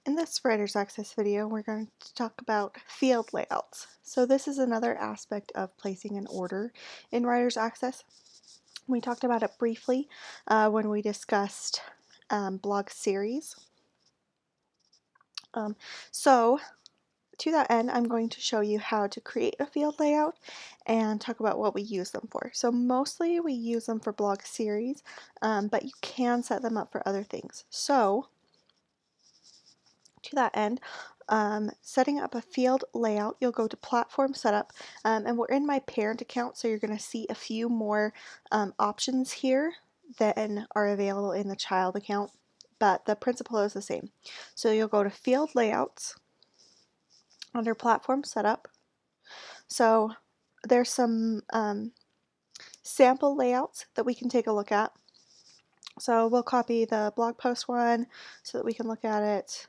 In this Writer's Access video, we're going to talk about field layouts. So this is another aspect of placing an order in Writer's Access. We talked about it briefly when we discussed blog series. So to that end, I'm going to show you how to create a field layout and talk about what we use them for. So mostly we use them for blog series, but you can set them up for other things. So to that end, setting up a field layout, you'll go to Platform Setup, and we're in my parent account, so you're going to see a few more options here than are available in the child account, but the principle is the same. So you'll go to Field Layouts under Platform Setup. So there's some sample layouts that we can take a look at. So we'll copy the blog post one so that we can look at it.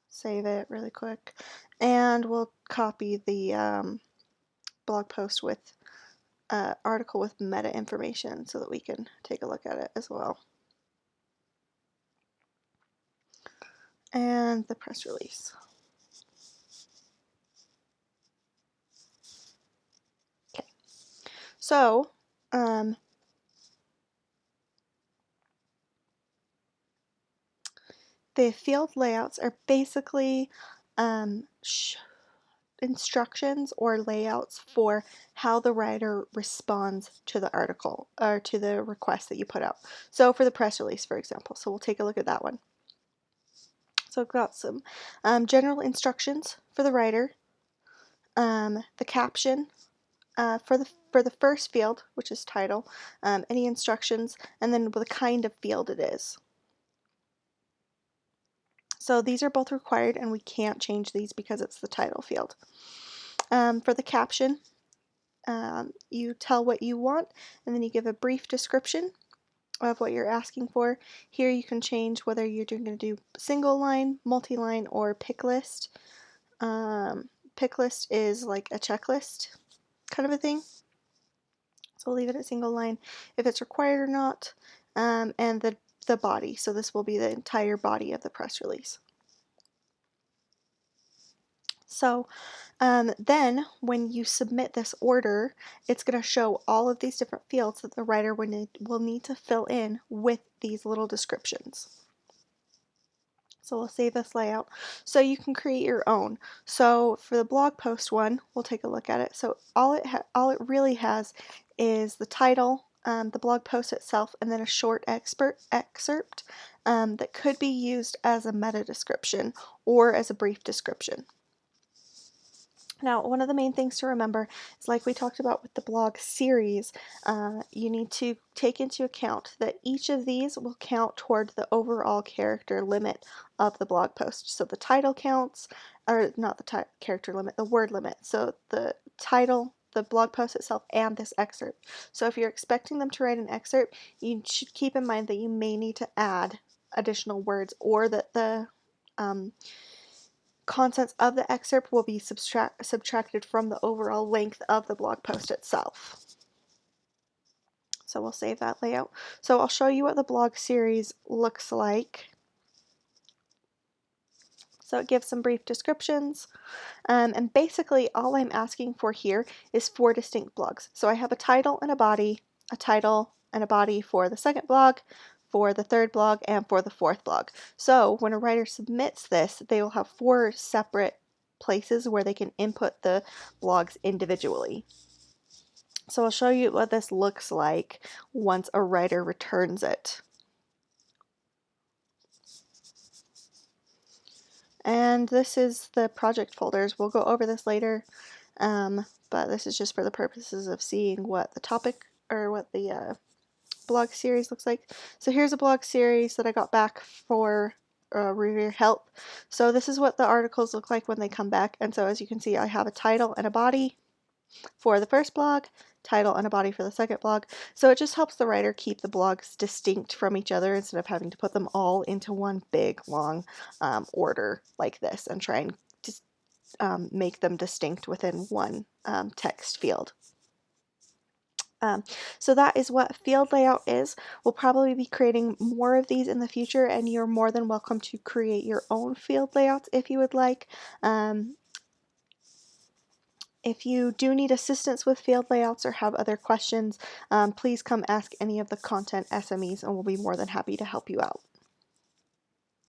Save it really quick, and we'll copy the blog post with article with meta information so that we can take a look at it as well, and the press release. Okay, so the field layouts are basically instructions or layouts for how the writer responds to the article or to the request that you put out. So for the press release, for example, so we'll take a look at that one. So I've got some general instructions for the writer, the caption for the first field, which is title, any instructions, and then the kind of field it is. So these are both required, and we can't change these because it's the title field. For the caption, you tell what you want, and then you give a brief description of what you're asking for. Here you can change whether you're going to do single line, multi-line, or pick list. Pick list is like a checklist kind of a thing. So we'll leave it at single line if it's required or not. And the body, so this will be the entire body of the press release. So then when you submit this order, it's going to show all of these different fields that the writer will need to fill in with these little descriptions. So we'll save this layout so you can create your own. So for the blog post one, we'll take a look at it. So all it really has is the title, the blog post itself, and then a short excerpt that could be used as a meta description or as a brief description. Now, one of the main things to remember is, like we talked about with the blog series, you need to take into account that each of these will count toward the overall character limit of the blog post. So the title counts, or not the character limit, the word limit. So the title, the blog post itself, and this excerpt. So if you're expecting them to write an excerpt, you should keep in mind that you may need to add additional words, or that the contents of the excerpt will be subtracted from the overall length of the blog post itself. So we'll save that layout. So I'll show you what the blog series looks like. So it gives some brief descriptions, and basically all I'm asking for here is 4 distinct blogs. So I have a title and a body, a title and a body for the second blog, for the third blog, and for the fourth blog. So when a writer submits this, they will have 4 separate places where they can input the blogs individually. So I'll show you what this looks like once a writer returns it. And this is the project folders. We'll go over this later, but this is just for the purposes of seeing what the topic or what the blog series looks like. So here's a blog series that I got back for reviewer help. So this is what the articles look like when they come back, and so as you can see, I have a title and a body for the first blog, title and a body for the second blog. So it just helps the writer keep the blogs distinct from each other instead of having to put them all into one big long order like this and try and just make them distinct within one text field. Um, so that is what field layout is. We'll probably be creating more of these in the future, and you're more than welcome to create your own field layouts if you would like. If you do need assistance with field layouts or have other questions, please come ask any of the content SMEs and we'll be more than happy to help you out.